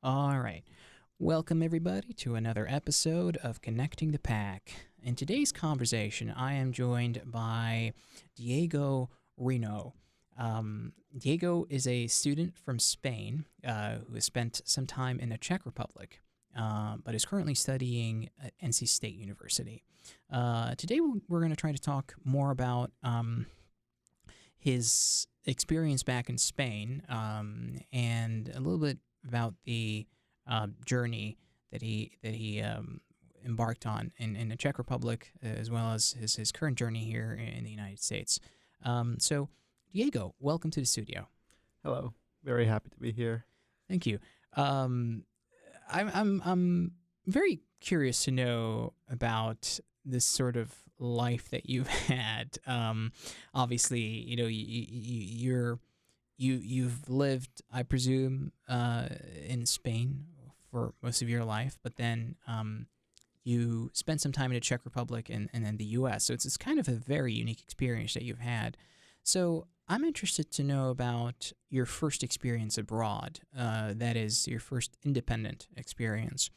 All right. Welcome, everybody, to another episode of Connecting the Pack. In today's conversation, I am joined by Diego Reno. Diego is a student from Spain who has spent some time in the Czech Republic, but is currently studying at NC State University. Today, we're going to try to talk more about his experience back in Spain and a little bit about the journey that he embarked on in the Czech Republic, as well as his current journey here in the United States. So, Diego, welcome to the studio. Hello. Very happy to be here. Thank you. I'm very curious to know about this sort of life that you've had. Obviously, you've lived, I presume, in Spain for most of your life, but then you spent some time in the Czech Republic and then the U.S. So it's kind of a very unique experience that you've had. So I'm interested to know about your first experience abroad. That is your first independent experience.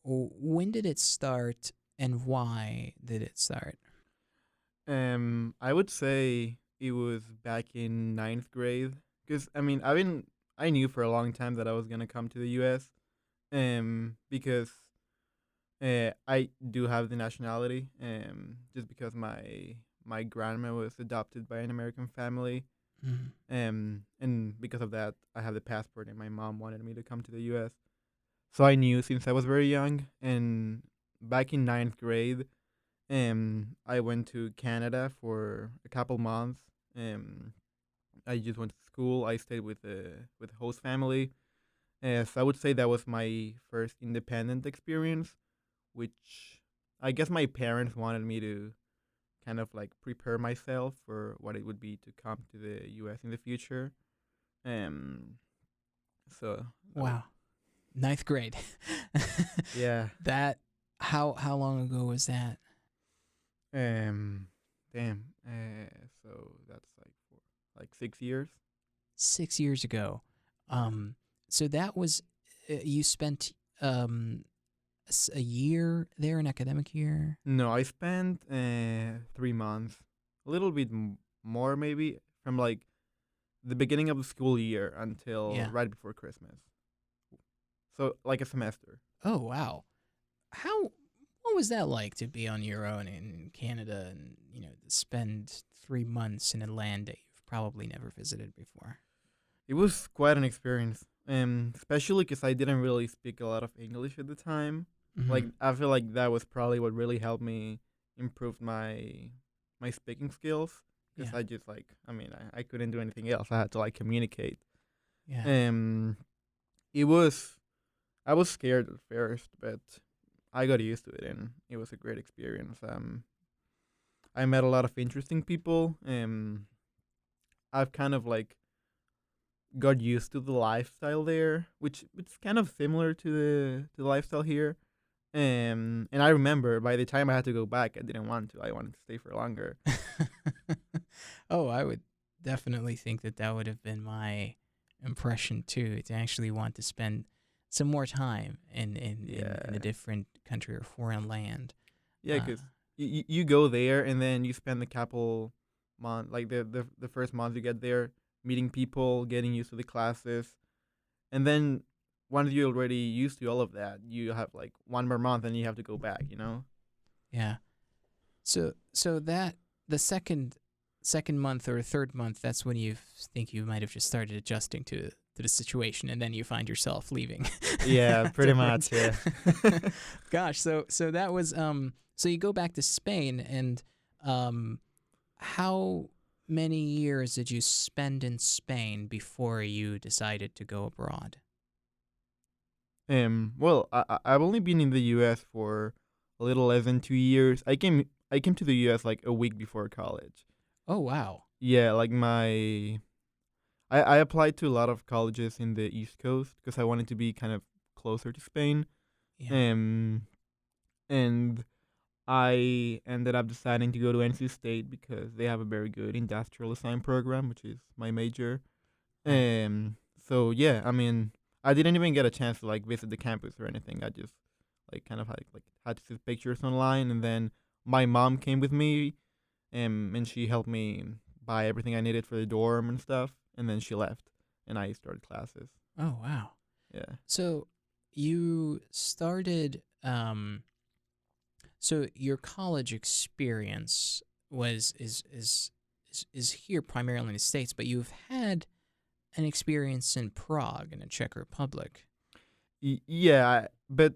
When did it start, and why did it start? I would say it was back in ninth grade, because I knew for a long time that I was gonna come to the U.S. Because I do have the nationality, just because my grandma was adopted by an American family, Mhm. and because of that, I have the passport, and my mom wanted me to come to the U.S. So I knew since I was very young, and back in ninth grade, I went to Canada for a couple months. I just went to school. I stayed with a host family. So I would say that was my first independent experience, which I guess my parents wanted me to kind of like prepare myself for what it would be to come to the U.S. in the future. Um, so that was, Wow, ninth grade. yeah. That how long ago was that? Um, Damn. So that's like for like 6 years. 6 years ago. So that was you spent a year there, an academic year. No, I spent 3 months, a little bit more maybe, from like the beginning of the school year until Yeah. right before Christmas. So like a semester. Oh wow. How what was that like to be on your own in Canada and spend 3 months in a land that you've probably never visited before? It was quite an experience, especially because I didn't really speak a lot of English at the time. Like Hmm. I feel like that was probably what really helped me improve my speaking skills. Because Yeah. I just like I couldn't do anything else. I had to like communicate. Yeah. Um, it was I was scared at first, but I got used to it, and it was a great experience. I met a lot of interesting people. I've kind of like got used to the lifestyle there, which it's kind of similar to the lifestyle here. And I remember by the time I had to go back, I didn't want to. I wanted to stay for longer. Oh, I would definitely think that that would have been my impression too, to actually want to spend some more time in a Yeah, different country or foreign land. yeah, Uh, because you go there and then you spend a couple month, like the first month you get there, meeting people, getting used to the classes, and then once you're already used to all of that, you have like one more month and you have to go back. yeah. So that the second month or third month, that's when you think you might have just started adjusting to the situation, and then you find yourself leaving Yeah, pretty afterwards. much. Yeah. Gosh, so that was so you go back to Spain, and um how many years did you spend in Spain before you decided to go abroad? Well, I've only been in the U.S. for a little less than 2 years. I came to the U.S. like a week before college. Oh wow. Yeah, like I applied to a lot of colleges in the East Coast because I wanted to be kind of closer to Spain. Yeah. Um, and I ended up deciding to go to NC State because they have a very good industrial design program, which is my major. Right. Um, so yeah, I didn't even get a chance to like visit the campus or anything. I just like kind of had to see pictures online, and then my mom came with me, and she helped me buy everything I needed for the dorm and stuff, and then she left, and I started classes. Oh, wow. Yeah. So you started, so your college experience was is here primarily in the States, but you've had an experience in Prague in the Czech Republic. Yeah, but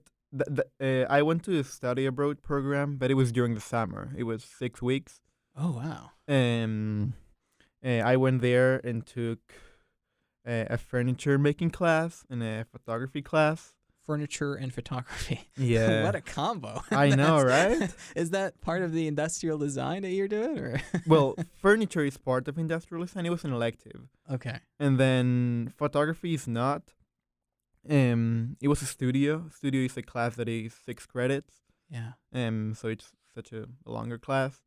I went to a study abroad program, but it was during the summer. It was 6 weeks. Oh, wow. I went there and took a furniture making class and a photography class. Furniture and photography. Yeah. What a combo. I know, right? Is that part of the industrial design that you're doing, or? Well, furniture is part of industrial design. It was an elective. Okay. And then photography is not. It was a studio. Studio is a class that is 6 credits. Yeah. So it's such a longer class.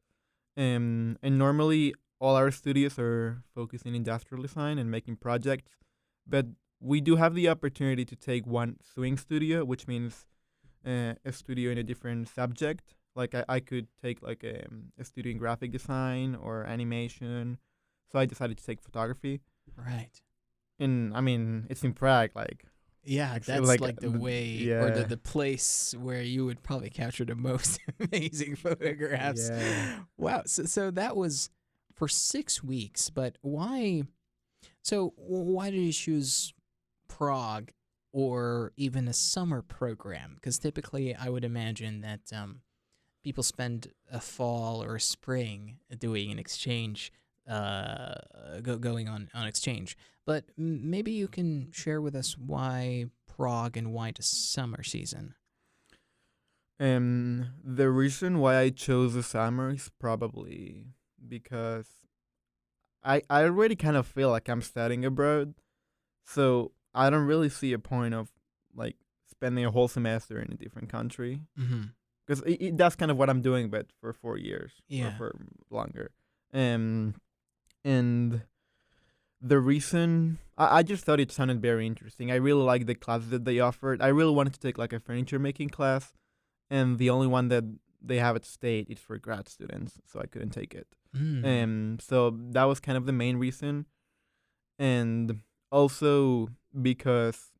And normally all our studios are focused in industrial design and making projects, but we do have the opportunity to take one swing studio, which means a studio in a different subject. Like I could take like a studio in graphic design or animation. So I decided to take photography. Right. And I mean, it's in Prague, like. Yeah, It's that's like the way or yeah. the place where you would probably capture the most amazing photographs. Yeah. Wow. So that was for 6 weeks, but why? So why did you choose Prague or even a summer program? Because typically, I would imagine that people spend a fall or a spring doing an exchange, going on exchange. But maybe you can share with us why Prague and why the summer season. The reason why I chose the summer is probably because I already kind of feel like I'm studying abroad, so I don't really see a point of like spending a whole semester in a different country, Mm-hmm. because that's kind of what I'm doing, but for 4 years or Yeah. for longer. And the reason I just thought it sounded very interesting. I really liked the classes that they offered. I really wanted to take like a furniture making class, and the only one that they have at state is for grad students, so I couldn't take it. So that was kind of the main reason, and also because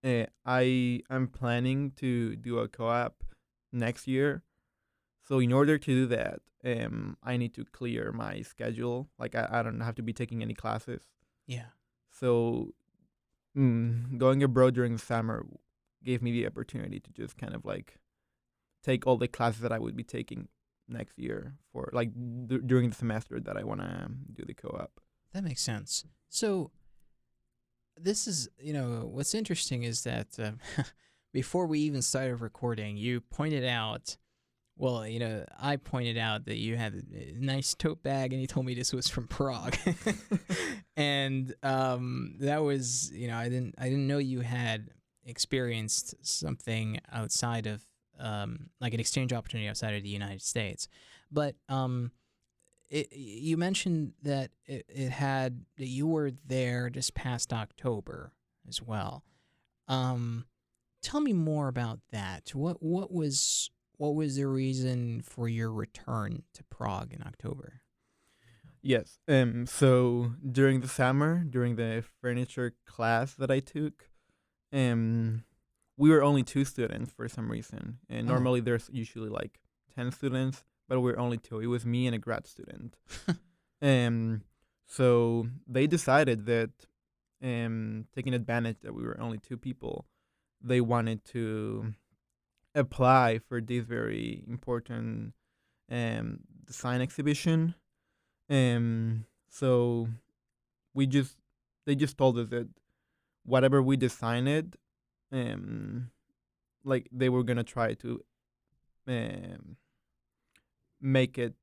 I am planning to do a co-op next year. So in order to do that, I need to clear my schedule. Like I don't have to be taking any classes. Yeah. So going abroad during the summer gave me the opportunity to just kind of like take all the classes that I would be taking next year for like during the semester that I want to do the co-op. That makes sense. So this is, what's interesting is that before we even started recording, you pointed out, well, I pointed out that you had a nice tote bag, and you told me this was from Prague, and that was, I didn't know you had experienced something outside of, like an exchange opportunity outside of the United States, but you mentioned that that you were there just past October as well. Tell me more about that. What was the reason for your return to Prague in October? Yes. So during the summer, during the furniture class that I took, we were only 2 students for some reason, and Oh. normally there's usually like 10 students, but we're only 2. It was me and a grad student. So they decided that, taking advantage that we were only 2 people, they wanted to apply for this very important design exhibition. So they just told us that whatever we designed, like they were gonna try to make it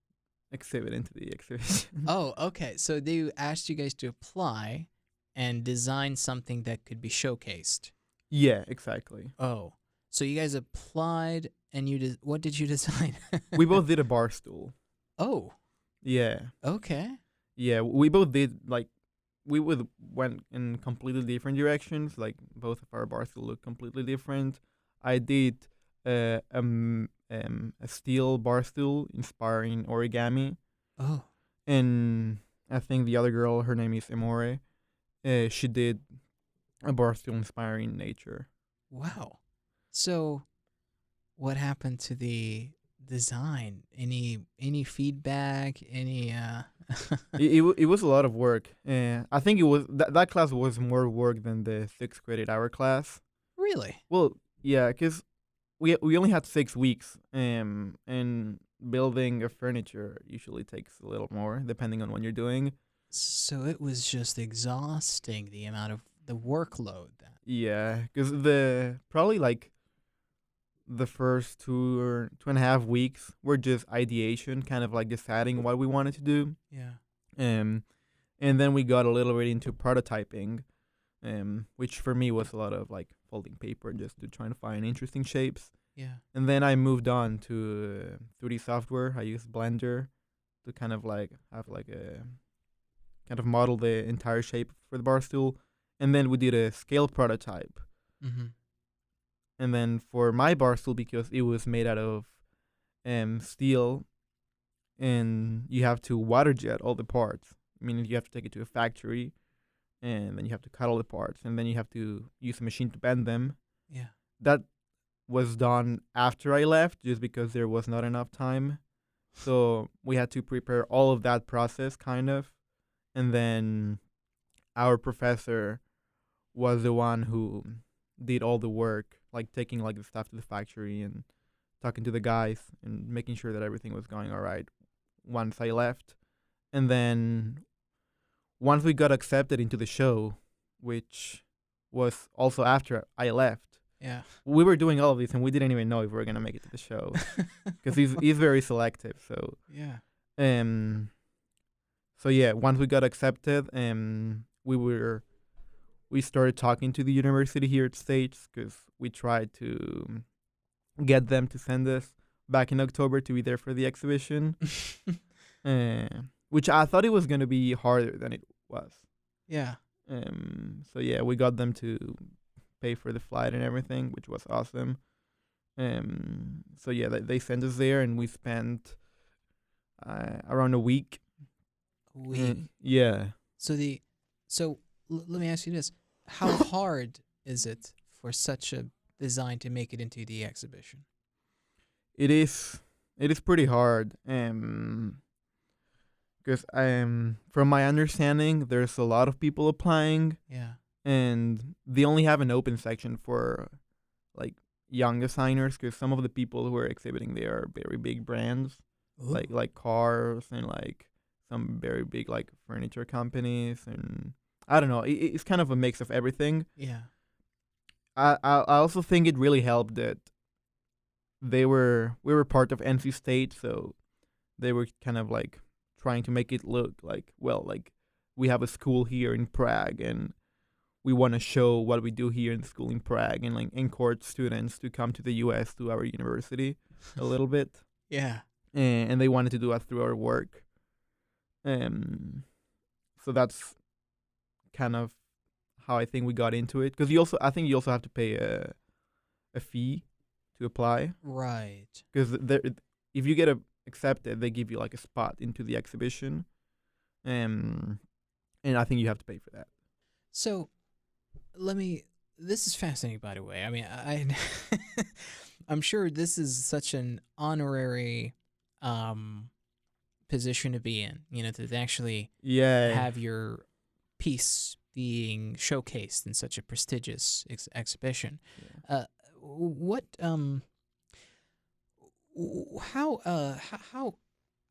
exhibit into the exhibition. Oh, okay. So they asked you guys to apply and design something that could be showcased. Yeah, exactly. Oh, so you guys applied, and what did you design? We both did a bar stool. Oh, Yeah. okay. Yeah, we both did like we would went in completely different directions. Like both of our bars look completely different. I did a steel bar stool inspiring origami, Oh, and I think the other girl, her name is Emore. She did a bar stool inspiring nature. wow. So, what happened to the design? Any feedback? Any It was a lot of work. I think it was that class was more work than the 6 credit hour class. Really? Well, yeah, because we only had 6 weeks, and building a furniture usually takes a little more depending on what you're doing. So it was just exhausting the amount of the workload that. Yeah, because the probably like the first 2 or 2.5 weeks were just ideation, kind of like deciding what we wanted to do. Yeah. Um, and then we got a little bit into prototyping, which for me was a lot of like folding paper just to try to find interesting shapes. Yeah. And then I moved on to 3D software. I used Blender to kind of like have like a kind of model the entire shape for the bar stool. And then we did a scale prototype. Mm-hmm. And then for my bar stool, because it was made out of steel, and you have to water jet all the parts, meaning you have to take it to a factory, and then you have to cut all the parts, and then you have to use a machine to bend them. Yeah. That was done after I left, just because there was not enough time. So we had to prepare all of that process, kind of, and then our professor was the one who did all the work, like taking like the stuff to the factory and talking to the guys and making sure that everything was going all right once I left. And then once we got accepted into the show, which was also after I left, Yeah. we were doing all of this and we didn't even know if we were gonna make it to the show because he's very selective. So Yeah. um, so yeah, once we got accepted, we started talking to the university here at States because we tried to get them to send us back in October to be there for the exhibition, uh, which I thought it was gonna be harder than it was. Yeah. So yeah, we got them to pay for the flight and everything, which was awesome. So yeah, they sent us there, and we spent around a week. Yeah. So let me ask you this: how hard is it for such a design to make it into the exhibition? It is. It is pretty hard. Because from my understanding, there's a lot of people applying, Yeah. and they only have an open section for like young designers. Because some of the people who are exhibiting there are very big brands, Ooh. like cars and like some very big like furniture companies, and I don't know. It's kind of a mix of everything. Yeah. I also think it really helped that we were part of NC State, so they were kind of like trying to make it look like, well, like we have a school here in Prague, and we want to show what we do here in the school in Prague, and like encourage students to come to the US to our university a little bit. Yeah. And they wanted to do that through our work. So that's kind of how I think we got into it, because I think you also have to pay a fee to apply, Right. because if you get accepted, they give you like a spot into the exhibition, and I think you have to pay for that. So this is fascinating, by the way. I mean, I'm sure this is such an honorary position to be in, to actually Yeah. have your piece being showcased in such a prestigious exhibition. Yeah. What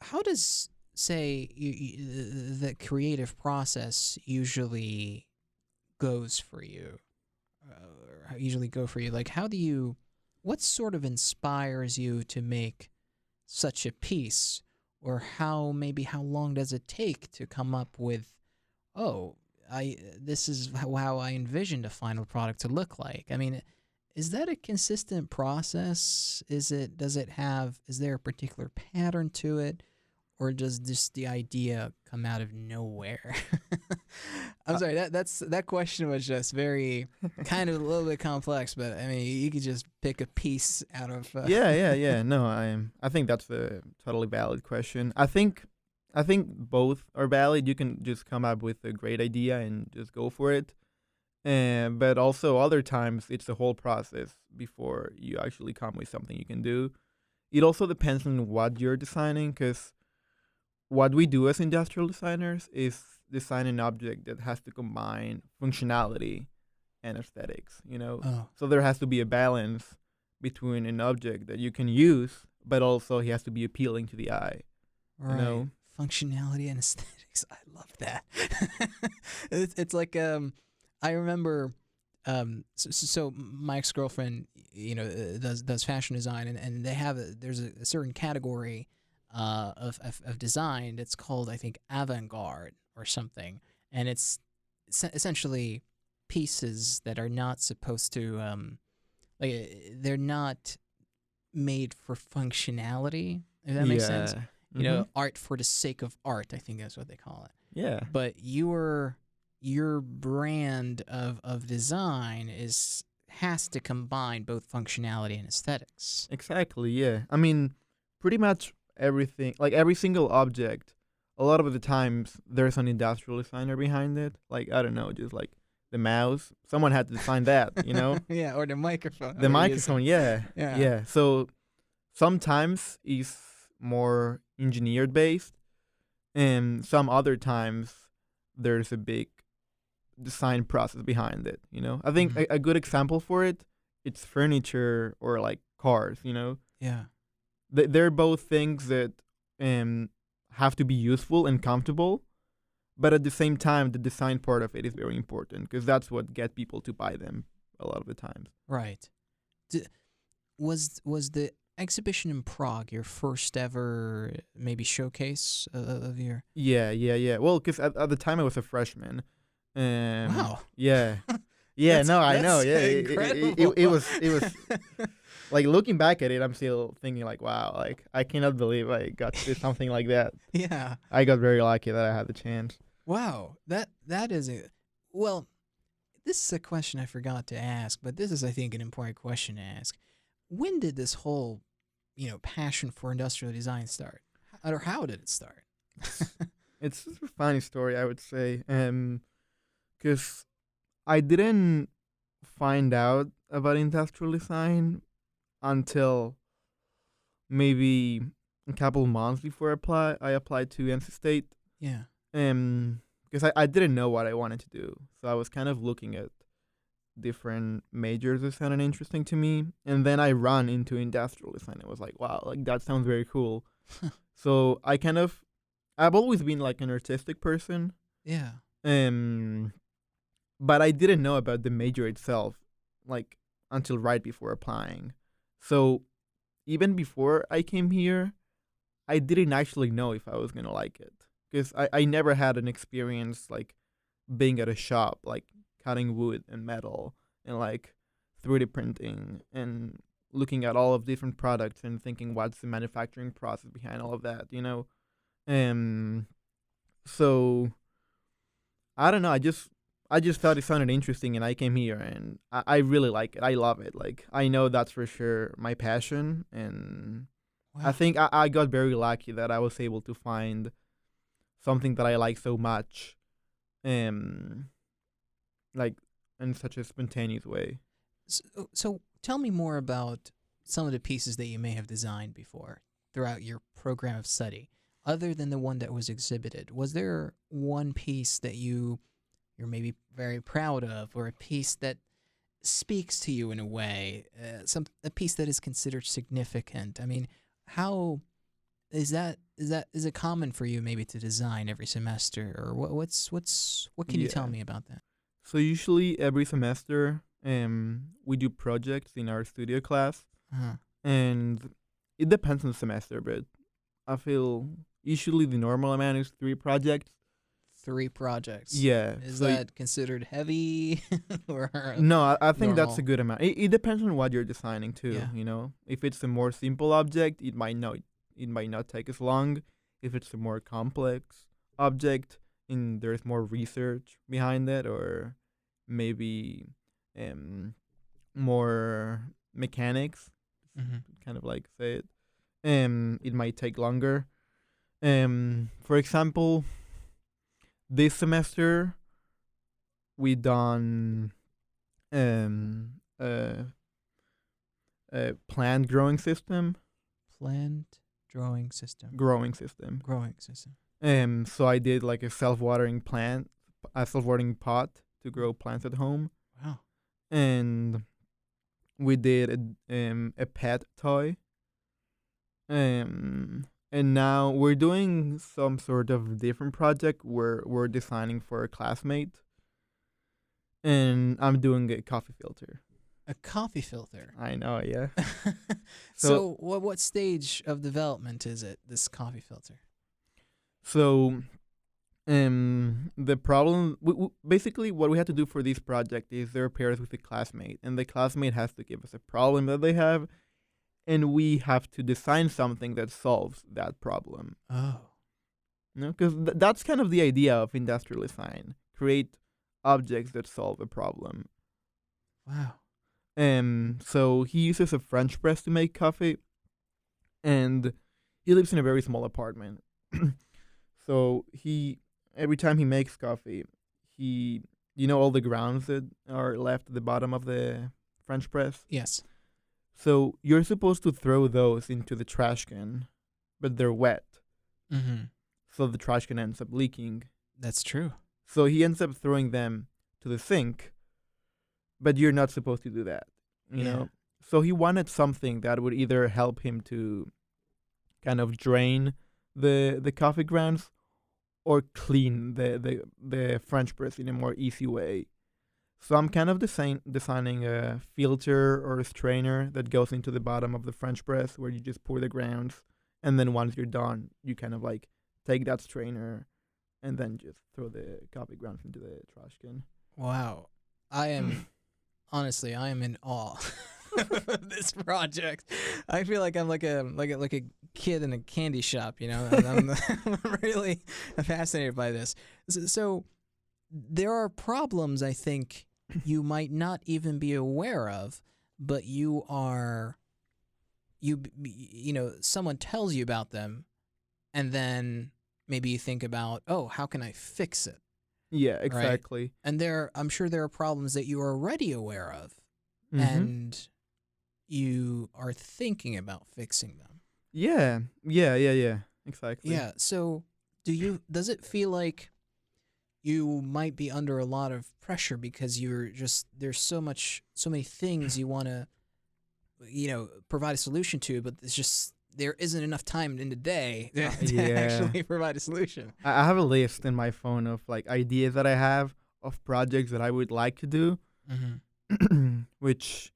how does, say, the creative process usually goes for you? Usually go for you? Like, what sort of inspires you to make such a piece, or how long does it take to come up with, oh, this is how I envisioned a final product to look like? I mean, is that a consistent process? Is there a particular pattern to it, or does just the idea come out of nowhere? I'm Uh, sorry, that question was just very kind of a little bit complex, but I mean, you could just pick a piece out of. yeah. No, I think that's a totally valid question. I think both are valid. You can just come up with a great idea and just go for it. But also other times it's the whole process before you actually come with something you can do. It also depends on what you're designing, because what we do as industrial designers is design an object that has to combine functionality and aesthetics, you know? Oh, So there has to be a balance between an object that you can use, but also he has to be appealing to the eye, you right. know? Functionality and aesthetics. I love that. It's like I remember so my ex girlfriend does fashion design, and they have there's a certain category of design that's called, I think, avant garde or something, and it's essentially pieces that are not supposed to they're not made for functionality, if that makes sense. Yeah. You know, Mm-hmm. art for the sake of art, I think that's what they call it. Yeah. But your brand of design has to combine both functionality and aesthetics. Exactly, yeah. I mean, pretty much everything, like every single object, a lot of the times there's an industrial designer behind it. Like, I don't know, just like the mouse. Someone had to design that, you know? Yeah, or the microphone. The We're microphone, using. yeah. Yeah. Yeah. So sometimes it's more engineered based, and some other times there's a big design process behind it, you know? I think Mhm. a good example for it, it's furniture or like cars, you know? Yeah. They're both things that um have to be useful and comfortable, but at the same time the design part of it is very important because that's what get people to buy them a lot of the times. Right. D- was the exhibition in Prague your first ever maybe showcase of your? Yeah. Well, because at the time I was a freshman. Wow. Yeah. Yeah, no, I know. That's Yeah, incredible. it was like looking back at it, I'm still thinking like, wow, like I cannot believe I got to do something like that. Yeah. I got very lucky that I had the chance. Wow. That is a well. This is a question I forgot to ask, but this is, I think, an important question to ask. When did this whole, passion for industrial design start? Or how did it start? It's a funny story, I would say. Because I didn't find out about industrial design until maybe a couple months before I applied to NC State. Yeah. Because I didn't know what I wanted to do, so I was kind of looking at different majors that sounded interesting to me, and then I ran into industrial design. I was like, wow, like that sounds very cool. So I've always been like an artistic person, Yeah. um, but I didn't know about the major itself, like until right before applying. So even before I came here, I didn't actually know if I was gonna like it because I never had an experience like being at a shop, like cutting wood and metal and like 3D printing and looking at all of different products and thinking what's the manufacturing process behind all of that, you know? Um, so I don't know. I just thought it sounded interesting, and I came here, and I really like it. I love it. Like I know that's for sure my passion, and I Wow. think I got very lucky that I was able to find something that I like so much, um, like in such a spontaneous way. So tell me more about some of the pieces that you may have designed before throughout your program of study. Other than the one that was exhibited, was there one piece that you're maybe very proud of, or a piece that speaks to you in a way, a piece that is considered significant? I mean, how is it common for you maybe to design every semester, or what can you tell Yeah. me about that? So usually every semester, we do projects in our studio class, Uh-huh. and it depends on the semester, but I feel usually the normal amount is 3 projects. 3 projects. Yeah. Is So that considered heavy or no, I think that's a normal? good amount. It depends on what you're designing too. Yeah. You know, if it's a more simple object, it might not take as long. if it's a more complex object and there's more research behind it, or maybe um more mechanics, Mm-hmm. kind of like say it. It might take longer. For example, this semester we done a plant growing system. Plant drawing system. Growing system. Growing system. So I did like a self-watering pot to grow plants at home, Wow. and we did a pet toy. And now we're doing some sort of different project where we're designing for a classmate, and I'm doing a coffee filter. A coffee filter. I know, yeah. So, what stage of development is it? This coffee filter. So, the problem, basically, what we had to do for this project is they're pairs with a classmate, and the classmate has to give us a problem that they have, and we have to design something that solves that problem. Oh. No, because that's kind of the idea of industrial design: create objects that solve a problem. Wow. So he uses a French press to make coffee, and he lives in a very small apartment. So every time he makes coffee, all the grounds that are left at the bottom of the French press. Yes. So you're supposed to throw those into the trash can, but they're wet. Mm-hmm. So the trash can ends up leaking. That's true. So he ends up throwing them to the sink, but you're not supposed to do that, you know? So he wanted something that would either help him to kind of drain the coffee grounds or clean the French press in a more easy way. So I'm kind of designing a filter or a strainer that goes into the bottom of the French press where you just pour the grounds, and then once you're done, you kind of like take that strainer and then just throw the coffee grounds into the trash can. Wow. I am in awe of this project. I feel like I'm like a kid in a candy shop, you know. I'm really fascinated by this. So there are problems I think you might not even be aware of, but you know, someone tells you about them, and then maybe you think about, oh, how can I fix it? Yeah, exactly. Right? And I'm sure there are problems that you are already aware of, Mm-hmm. and you are thinking about fixing them. Yeah, exactly. Yeah. So does it feel like you might be under a lot of pressure because there's so many things you want to, you know, provide a solution to, but it's just there isn't enough time in the day to actually provide a solution. I have a list in my phone of like ideas that I have of projects that I would like to do, which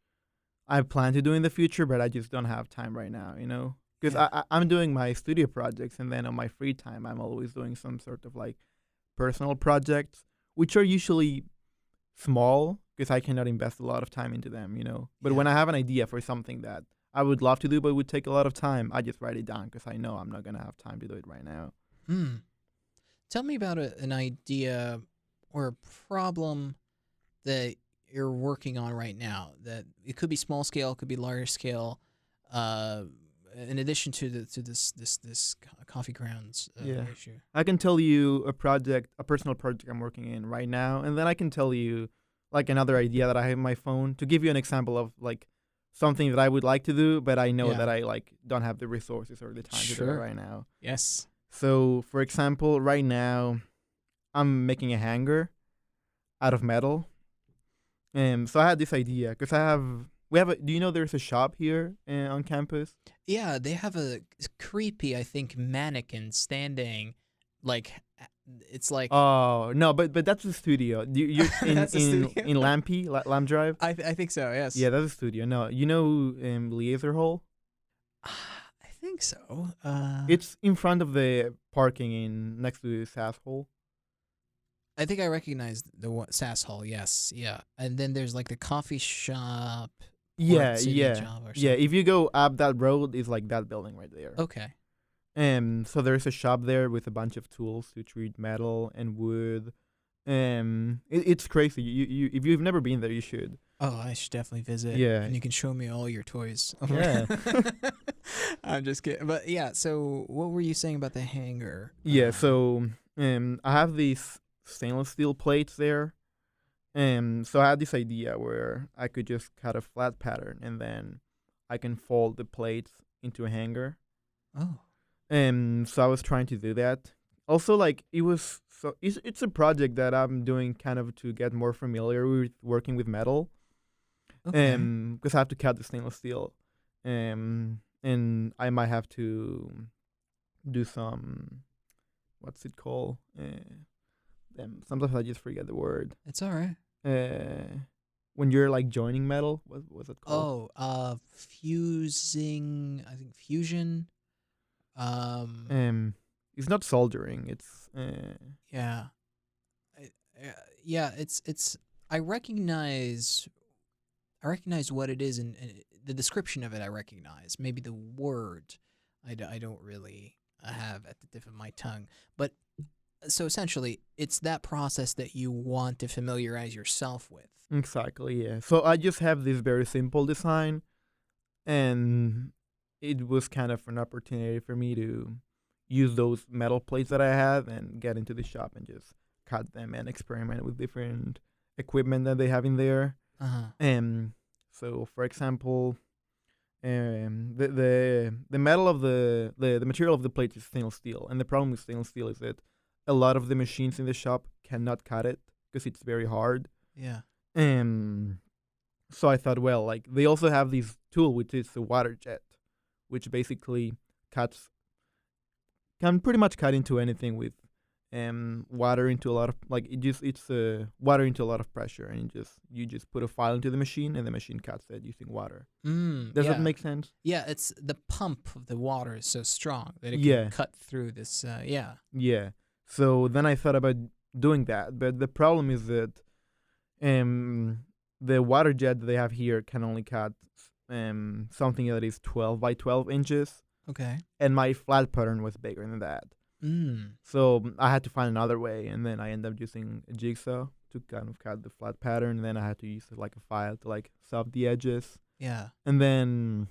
I plan to do in the future, but I just don't have time right now, you know? Because I'm doing my studio projects, and then on my free time, I'm always doing some sort of like personal projects, which are usually small because I cannot invest a lot of time into them, you know? But when I have an idea for something that I would love to do, but it would take a lot of time, I just write it down because I know I'm not going to have time to do it right now. Tell me about an idea or a problem that you're working on right now. That it could be small scale, it could be larger scale. In addition to this coffee grounds issue, I can tell you a personal project I'm working in right now, and then I can tell you like another idea that I have in my phone to give you an example of like something that I would like to do, but I know that I like don't have the resources or the time to do it right now. Yes. So, for example, right now I'm making a hanger out of metal. So I had this idea because do you know there's a shop here on campus? Yeah, they have a creepy, I think, mannequin standing, like, it's like... Oh, no, but that's a studio. You're in Lampy, Lamp Drive? I think so, yes. Yeah, that's a studio. No, you know Leaser Hall? I think so. It's in front of the parking next to the SAS Hall. I think I recognize the SAS Hall, yes, yeah. And then there's like the coffee shop. Yeah. If you go up that road, it's like that building right there. Okay. So there's a shop there with a bunch of tools to treat metal and wood. It's crazy. You if you've never been there, you should. Oh, I should definitely visit, Yeah, and you can show me all your toys. yeah, I'm just kidding, but yeah. So, what were you saying about the hanger? yeah. So I have these stainless steel plates there. So I had this idea where I could just cut a flat pattern and then I can fold the plates into a hanger. Oh, So I was trying to do that. Also, like it's a project that I'm doing kind of to get more familiar with working with metal. okay. Because I have to cut the stainless steel. And I might have to do some, what's it called? Sometimes I just forget the word. It's all right. When you're like joining metal, what's it called? Fusing. I think fusion. Um, It's not soldering. It's yeah, I- yeah. It's. I recognize. I recognize what it is, and the description of it. I recognize. Maybe the word, I don't really have at the tip of my tongue. But so essentially, it's that process that you want to familiarize yourself with. exactly, yeah. So I just have this very simple design, and it was kind of an opportunity for me to use those metal plates that I have and get into the shop and just cut them and experiment with different equipment that they have in there. Uh huh. So for example, the metal of the material of the plate is stainless steel, and the problem with stainless steel is that a lot of the machines in the shop cannot cut it because it's very hard. Yeah. Um, so I thought, well, like they also have this tool which is the water jet, which basically cuts can pretty much cut into anything with water into a lot of like it's water into a lot of pressure, and you just put a file into the machine and the machine cuts it using water. Does Yeah. that make sense? Yeah, it's the pump of the water is so strong that it Yeah. can cut through this. Yeah. Yeah. So then I thought about doing that, but the problem is that the water jet that they have here can only cut something that is 12 by 12 inches, Okay. and my flat pattern was bigger than that. So I had to find another way, and then I ended up using a jigsaw to kind of cut the flat pattern. And then I had to use like a file to like soft the edges, Yeah. and then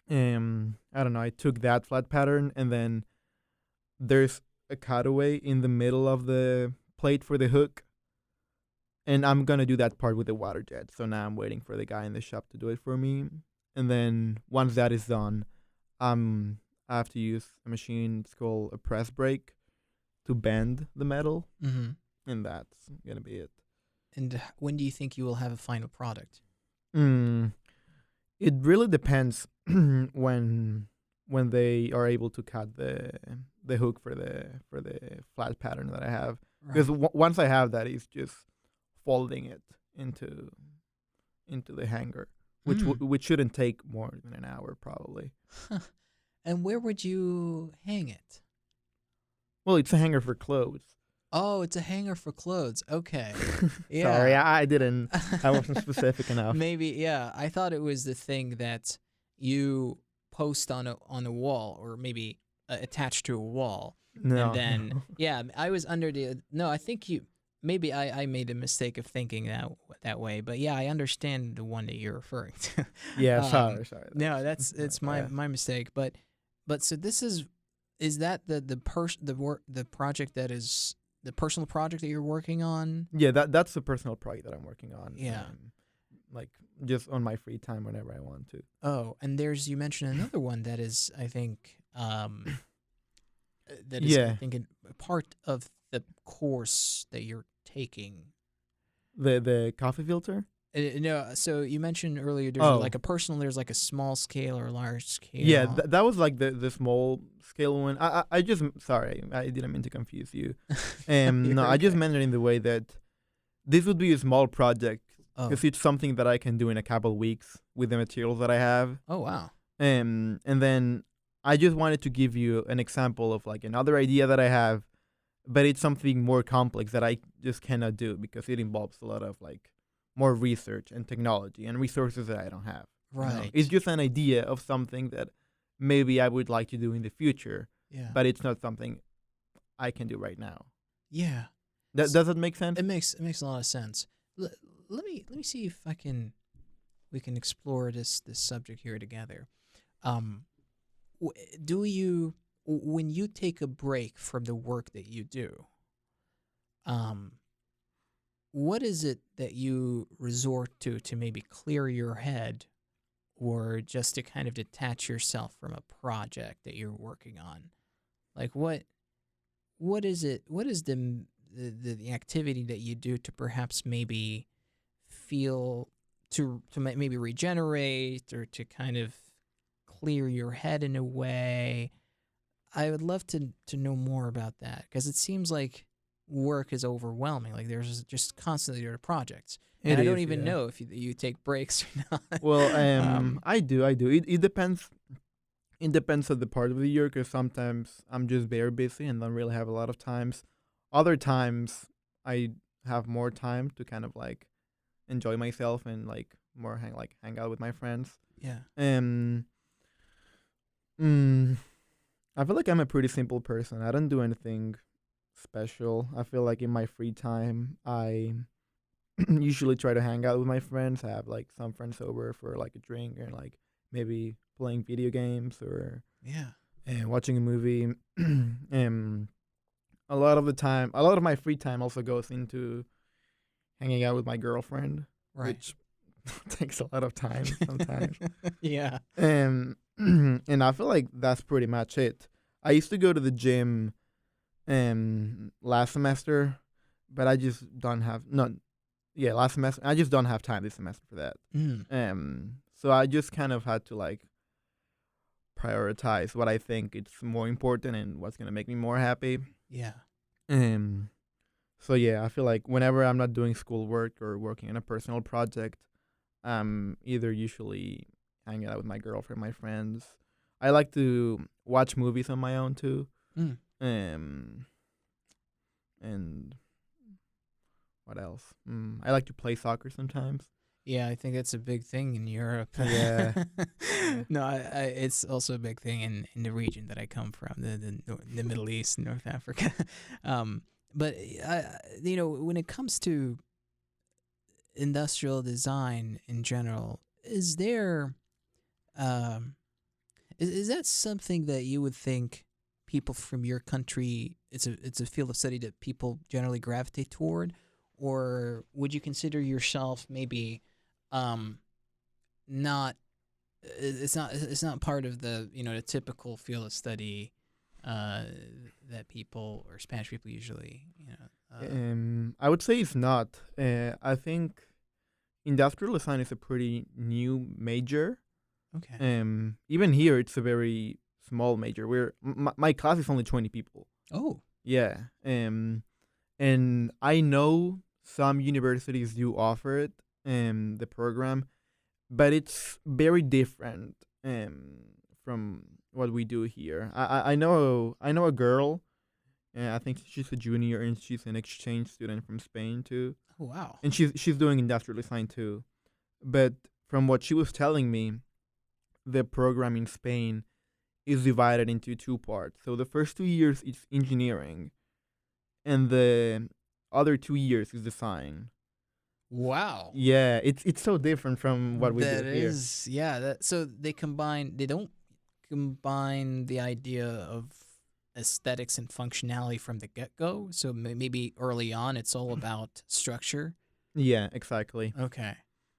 I don't know. I took that flat pattern, and then there's a cutaway in the middle of the plate for the hook, and I'm gonna do that part with the water jet. So now I'm waiting for the guy in the shop to do it for me, and then once that is done, I have to use a machine. It's called a press brake to bend the metal, Mm-hmm. and that's gonna be it. And when do you think you will have a final product? Mm, it really depends when they are able to cut the hook for the flat pattern that I have. Because once I have that, it's just folding it into the hanger, which shouldn't take more than an hour probably. And where would you hang it? Well, it's a hanger for clothes. Oh, it's a hanger for clothes. Okay. Yeah. Sorry, I didn't. I wasn't specific enough. Maybe, yeah. I thought it was the thing that you post on a wall, or maybe attached to a wall. No. And then, yeah, I was under the. No, I think maybe I made a mistake of thinking that way. But yeah, I understand the one that you're referring to. Yeah, sorry. No, it's my mistake. But so this is that the project that is the personal project that you're working on? Yeah, that's the personal project that I'm working on. Yeah. Like just on my free time whenever I want to. Oh, and you mentioned another one that is, I think, that is, I think, a part of the course that you're taking. The coffee filter? No, so you mentioned earlier there's like a personal, there's like a small scale or a large scale. Yeah, that was like the small scale one. I just sorry, I didn't mean to confuse you. No, I just meant it in the way that this would be a small project because it's something that I can do in a couple weeks with the materials that I have. Oh wow. And then I just wanted to give you an example of like another idea that I have, but it's something more complex that I just cannot do because it involves a lot of like more research and technology and resources that I don't have. Right. You know? It's just an idea of something that maybe I would like to do in the future, Yeah. but it's not something I can do right now. Yeah. Does that make sense? It makes a lot of sense. Let me see if we can explore this subject here together. Um, do you when you take a break from the work that you do, um, what is it that you resort to maybe clear your head, or just to kind of detach yourself from a project that you're working on? Like what is it? What is the activity that you do to perhaps maybe feel to maybe regenerate, or to kind of clear your head in a way? I would love to know more about that, because it seems like work is overwhelming. Like there's just constantly there are projects, and It I don't is, even yeah. know if you take breaks or not. Well, um, I do. It depends. It depends on the part of the year, because sometimes I'm just very busy and don't really have a lot of times. Other times I have more time to kind of like enjoy myself and like more hang out with my friends. yeah, Um, mm, I feel like I'm a pretty simple person. I don't do anything special. I feel like in my free time, I usually try to hang out with my friends. I have like some friends over for like a drink and like maybe playing video games or yeah, watching a movie. A lot of the time, a lot of my free time also goes into hanging out with my girlfriend, right. which takes a lot of time sometimes. Yeah. And I feel like that's pretty much it. I used to go to the gym last semester, but I just don't have no yeah, last semester. I just don't have time this semester for that. Mm, So I just kind of had to like prioritize what I think it's more important and what's gonna make me more happy. yeah. Um, so yeah, I feel like whenever I'm not doing schoolwork or working on a personal project, I'm either usually hanging out with my girlfriend, my friends. I like to watch movies on my own too. Mm. Um, and what else? I like to play soccer sometimes. Yeah, I think that's a big thing in Europe. Yeah, yeah. No, it's also a big thing in the region that I come from, the Middle East, North Africa. um, but when it comes to industrial design in general, is there um, is that something that you would think people from your country, it's a field of study that people generally gravitate toward, or would you consider yourself maybe um, not it's not part of the typical field of study uh, that people or Spanish people usually I would say it's not. I think industrial design is a pretty new major. okay. Even here, it's a very small major. My class is only 20 people. Oh, Yeah. And I know some universities do offer it, the program, but it's very different from what we do here. I know a girl. I think she's a junior and she's an exchange student from Spain too, oh wow. and she's doing industrial design too. But from what she was telling me, the program in Spain is divided into two parts. So the first 2 years is engineering, and the other 2 years is design. Wow. Yeah, it's so different from what we do That here. is, yeah. So they don't combine the idea of aesthetics and functionality from the get go. So maybe early on, it's all about structure. Yeah, exactly. Okay.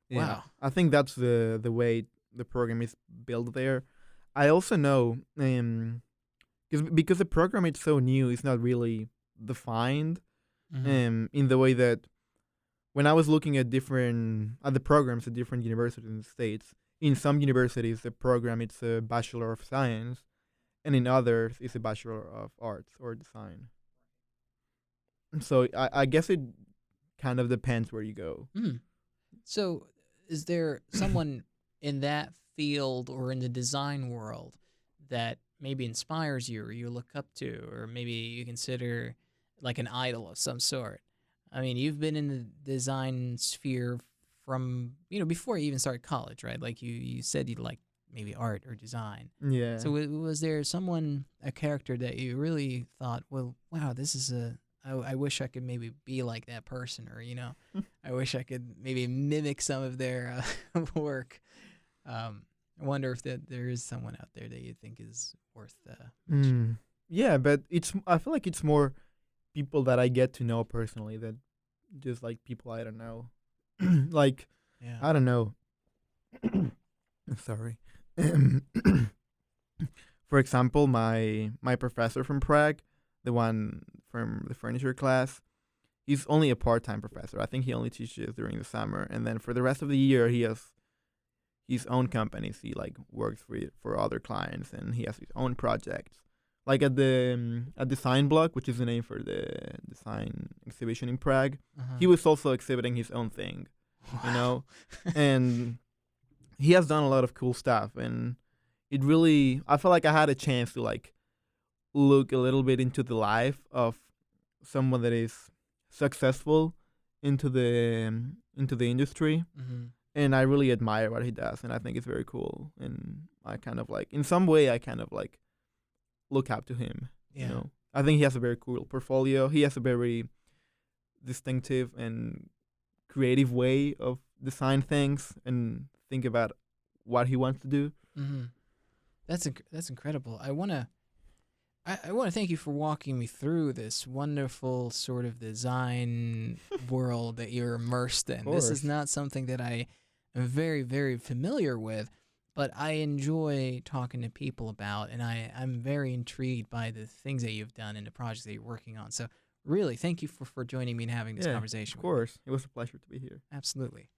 Yeah, Wow. I think that's the way the program is built there. I also know, because the program is so new, it's not really defined Hmm. in the way that when I was looking at the programs at different universities in the states. In some universities, the program it's a Bachelor of Science, and in others, it's a Bachelor of Arts or Design. So I guess it kind of depends where you go. Mm. So, is there someone in that field or in the design world that maybe inspires you, or you look up to, or maybe you consider like an idol of some sort? I mean, you've been in the design sphere from before you even started college, right? Like you said, you like maybe art or design. Yeah. So was there someone, a character that you really thought, well, wow, this is I wish I could maybe be like that person, or I wish I could maybe mimic some of their work. I wonder if there is someone out there that you think is worth mentioning. Yeah, but I feel like it's more people that I get to know personally than just like people I don't know. Like Yeah. I don't know. Sorry. For example, my professor from Prague, the one from the furniture class, he's only a part-time professor. I think he only teaches during the summer, and then for the rest of the year, he has his own companies. He like works for other clients, and he has his own projects. Like at the at Design Block, which is the name for the design exhibition in Prague, he was also exhibiting his own thing, you know, and he has done a lot of cool stuff. And it really, I feel like I had a chance to like look a little bit into the life of someone that is successful into the industry, Mm-hmm. and I really admire what he does, and I think it's very cool. And I kind of like, in some way, I kind of like look up to him. You Yeah. know, I think he has a very cool portfolio. He has a very distinctive and creative way of design things and think about what he wants to do. Mm-hmm. That's incredible. I want to thank you for walking me through this wonderful sort of design world that you're immersed in. This is Course. not something that I am very, very familiar with, but I enjoy talking to people about, and I'm very intrigued by the things that you've done and the projects that you're working on. So really, thank you for joining me and having this Yeah, conversation of with me. course. It was a pleasure to be here. Absolutely.